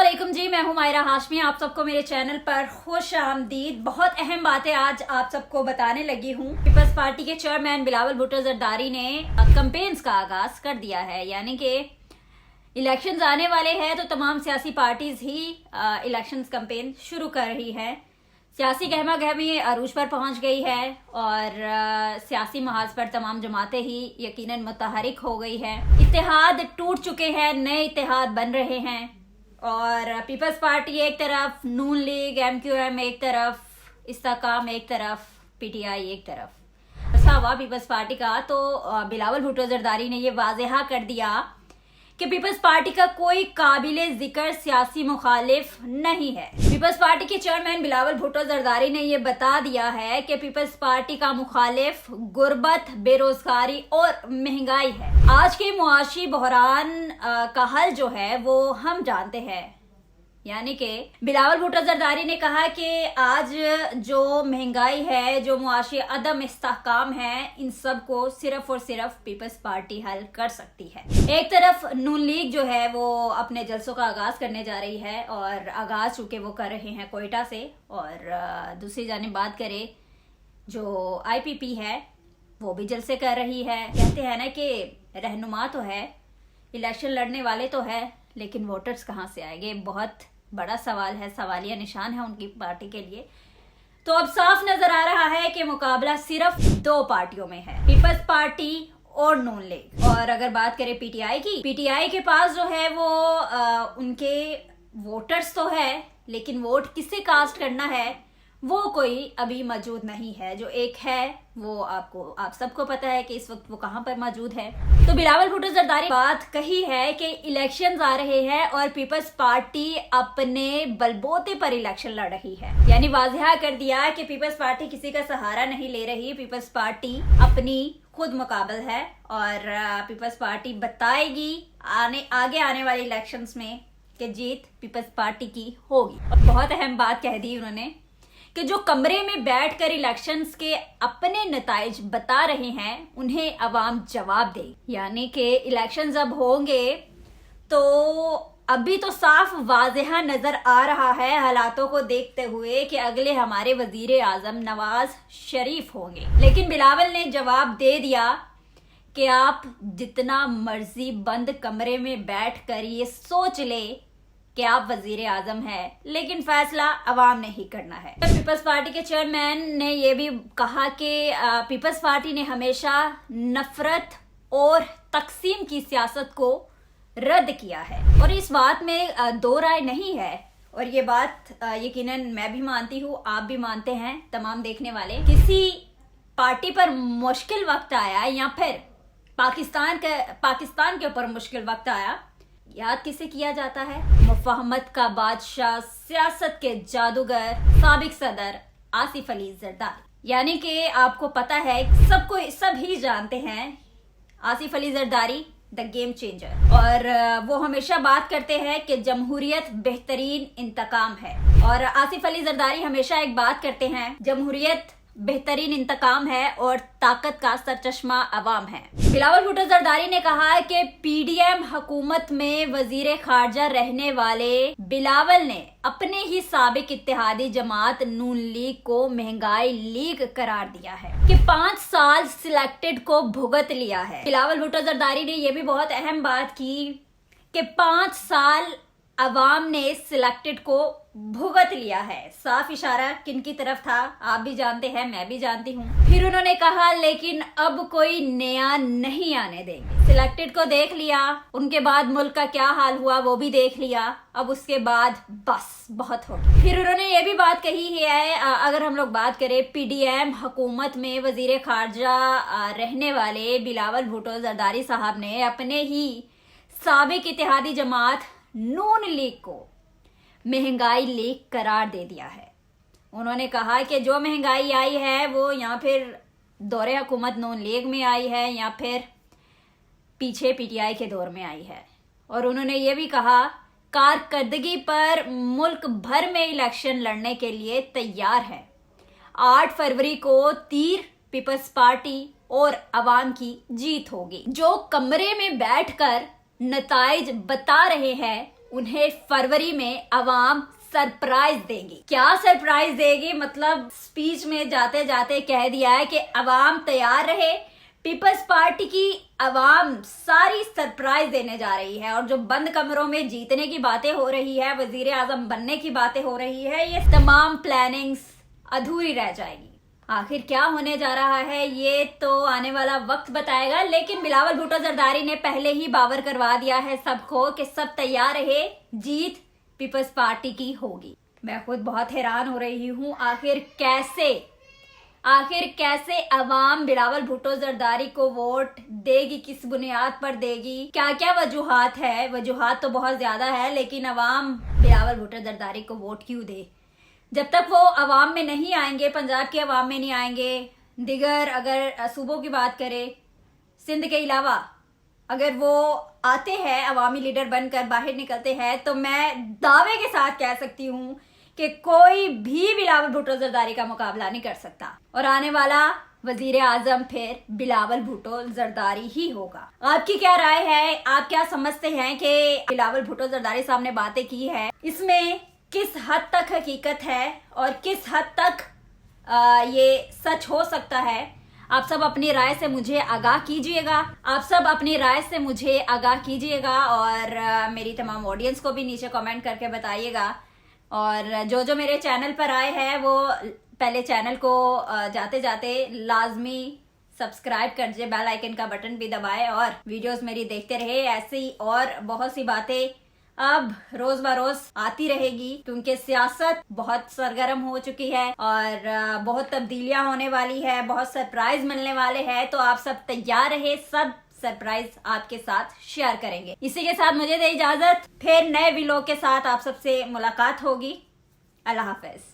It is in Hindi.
अस्सलामुअलैकुम जी, मैं हूं मायरा हाशमी। आप सबको मेरे चैनल पर खुश आमदीद। बहुत अहम बातें आज आप सबको बताने लगी हूं। पीपल्स पार्टी के चेयरमैन बिलावल भुट्टो जरदारी ने कैंपेन्स का आगाज कर दिया है, यानी कि इलेक्शंस आने वाले हैं तो तमाम सियासी पार्टीज ही इलेक्शंस कैंपेन शुरू कर रही है। सियासी गहमा गहमी अरूज पर पहुंच गई है और सियासी महाज पर तमाम जमातें ही यकीनन मुतहरिक हो गई है। इत्तेहाद टूट चुके हैं, नए इत्तेहाद बन रहे हैं और पीपल्स पार्टी एक तरफ, नून लीग MQM एक तरफ, इस्तेकाम एक तरफ, PTI एक तरफ। ऐसा हुआ पीपल्स पार्टी का तो बिलावल भुट्टो जरदारी ने ये वाज़ेहा कर दिया कि पीपल्स पार्टी का कोई काबिले जिक्र सियासी मुखालिफ नहीं है। पीपल्स पार्टी के चेयरमैन बिलावल भुट्टो जरदारी ने यह बता दिया है कि पीपल्स पार्टी का मुखालिफ गुर्बत, बेरोजगारी और महंगाई है। आज के मुआशी बहरान का हल जो है वो हम जानते हैं, यानी कि बिलावल भुट्टो जरदारी ने कहा कि आज जो महंगाई है, जो मुआशी अदम इस्तेहकाम है, इन सब को सिर्फ और सिर्फ पीपल्स पार्टी हल कर सकती है। एक तरफ नून लीग जो है वो अपने जलसों का आगाज करने जा रही है और आगाज चूंकि वो कर रहे हैं कोयटा से, और दूसरी जानिब बात करें जो IPP है वो भी जलसे कर रही है। कहते हैं ना कि रहनुमा तो है, इलेक्शन लड़ने वाले तो है, लेकिन वोटर्स कहाँ से आएंगे? बहुत बड़ा सवाल है, सवालिया निशान है उनकी पार्टी के लिए। तो अब साफ नजर आ रहा है कि मुकाबला सिर्फ दो पार्टियों में है, पीपल्स पार्टी और नून लीग। और अगर बात करें PTI की, PTI के पास जो है वो उनके वोटर्स तो है, लेकिन वोट किसे कास्ट करना है वो कोई अभी मौजूद नहीं है। जो एक है वो आप सबको पता है कि इस वक्त वो कहां पर मौजूद है। तो बिलावल भुट्टो जरदारी बात कही है कि इलेक्शंस आ रहे हैं और पीपल्स पार्टी अपने बलबूते पर इलेक्शन लड़ रही है, यानी वाज़ेहा कर दिया कि पीपल्स पार्टी किसी का सहारा नहीं ले रही। पीपल्स पार्टी अपनी खुद मुकाबल है और पीपल्स पार्टी बताएगी आगे आने वाले इलेक्शंस में कि जीत पीपल्स पार्टी की होगी। और बहुत अहम बात कह दी उन्होंने कि जो कमरे में बैठकर इलेक्शंस के अपने नताइज बता रहे हैं उन्हें अवाम जवाब दे, यानी कि इलेक्शंस अब होंगे तो अभी तो साफ वाज़ेहा नजर आ रहा है हालातों को देखते हुए कि अगले हमारे वजीर आजम नवाज शरीफ होंगे। लेकिन बिलावल ने जवाब दे दिया कि आप जितना मर्जी बंद कमरे में बैठकर ये सोच ले कि आप वजीर आजम है, लेकिन फैसला अवाम ने ही करना है। तो पीपल्स पार्टी के चेयरमैन ने यह भी कहा कि पीपल्स पार्टी ने हमेशा नफरत और तकसीम की सियासत को रद्द किया है और इस बात में दो राय नहीं है। और ये बात यकीनन मैं भी मानती हूँ, आप भी मानते हैं, तमाम देखने वाले। किसी पार्टी पर मुश्किल वक्त आया या फिर पाकिस्तान के ऊपर मुश्किल वक्त आया, याद किसे किया जाता है? मुफाहमत का बादशाह, सियासत के जादूगर, साबिक सदर आसिफ अली जरदारी। यानी कि आपको पता है, सब ही जानते हैं, Asif Ali Zardari the game changer. और वो हमेशा बात करते हैं कि जमहूरियत बेहतरीन इंतकाम है, और आसिफ अली जरदारी हमेशा एक बात करते हैं, जमहूरियत बेहतरीन इंतकाम है और ताकत का सरचश्मा अवाम है। बिलावल भुट्टो जरदारी ने कहा कि PDM हुकूमत में वजीर खारजा रहने वाले बिलावल ने अपने ही साबिक इत्तेहादी जमात नून लीग को महंगाई लीग करार दिया है कि 5 साल सिलेक्टेड को भुगत लिया है। बिलावल भुट्टो जरदारी ने यह भी बहुत अहम बात की कि 5 साल अवाम ने सिलेक्टेड को भुगत लिया है। साफ इशारा किनकी तरफ था आप भी जानते हैं, मैं भी जानती हूँ। फिर उन्होंने कहा लेकिन अब कोई नया नहीं आने देंगे। सिलेक्टेड को देख लिया, उनके बाद मुल्क का क्या हाल हुआ वो भी देख लिया, अब उसके बाद बस बहुत हो गया। फिर उन्होंने ये भी बात कही है, अगर हम लोग बात करें PDM हुकूमत में वजीर खारजा रहने वाले बिलावल भुट्टो जरदारी साहब ने अपने ही साबिक इत्तेहादी जमात नून लीग को महंगाई लीग करार दे दिया है। उन्होंने कहा कि जो महंगाई आई है वो या फिर दौरे हुकूमत नून लीग में आई है या फिर पीछे PTI के दौर में आई है। और उन्होंने ये भी कहा कारकर्दगी पर मुल्क भर में इलेक्शन लड़ने के लिए तैयार है। 8 फरवरी को तीर पीपल्स पार्टी और अवाम की जीत होगी। जो कमरे में बैठकर नताइज बता रहे हैं उन्हें फरवरी में अवाम सरप्राइज देगी। क्या सरप्राइज देगी? मतलब स्पीच में जाते जाते कह दिया है कि अवाम तैयार रहे, पीपल्स पार्टी की अवाम सारी सरप्राइज देने जा रही है। और जो बंद कमरों में जीतने की बातें हो रही है, वजीर आजम बनने की बातें हो रही है, ये तमाम प्लानिंग्स अधूरी रह जाएगी। आखिर क्या होने जा रहा है ये तो आने वाला वक्त बताएगा, लेकिन बिलावल भुट्टो जरदारी ने पहले ही बावर करवा दिया है सबको कि सब तैयार रहे, जीत पीपल्स पार्टी की होगी। मैं खुद बहुत हैरान हो रही हूँ, आखिर कैसे अवाम बिलावल भुट्टो जरदारी को वोट देगी, किस बुनियाद पर देगी, क्या क्या वजूहात है। वजूहात तो बहुत ज्यादा है, लेकिन अवाम बिलावल भुट्टो जरदारी को वोट क्यों दे? जब तक वो अवाम में नहीं आएंगे, पंजाब के अवाम में नहीं आएंगे, दिगर अगर सूबों की बात करें, सिंध के अलावा अगर वो आते हैं, अवामी लीडर बनकर बाहर निकलते हैं, तो मैं दावे के साथ कह सकती हूँ कि कोई भी बिलावल भुट्टो जरदारी का मुकाबला नहीं कर सकता। और आने वाला वजीर आजम फिर बिलावल भुट्टो जरदारी ही होगा। आपकी क्या राय है? आप क्या समझते हैं कि बिलावल भुट्टो जरदारी साहब ने बातें की है, इसमें किस हद तक हकीकत है और किस हद तक ये सच हो सकता है? आप सब अपनी राय से मुझे आगाह कीजिएगा और मेरी तमाम ऑडियंस को भी नीचे कमेंट करके बताइएगा। और जो मेरे चैनल पर आए हैं वो पहले चैनल को जाते जाते लाजमी सब्सक्राइब कर दीजिए, बेल आइकन का बटन भी दबाएं और वीडियोस मेरी देखते रहे। ऐसी और बहुत सी बातें अब रोज बरोज आती रहेगी, क्योंकि सियासत बहुत सरगर्म हो चुकी है और बहुत तब्दीलियां होने वाली है, बहुत सरप्राइज मिलने वाले हैं। तो आप सब तैयार रहे, सब सरप्राइज आपके साथ शेयर करेंगे। इसी के साथ मुझे दे इजाजत, फिर नए व्लॉग के साथ आप सबसे मुलाकात होगी। अल्लाह हाफिज।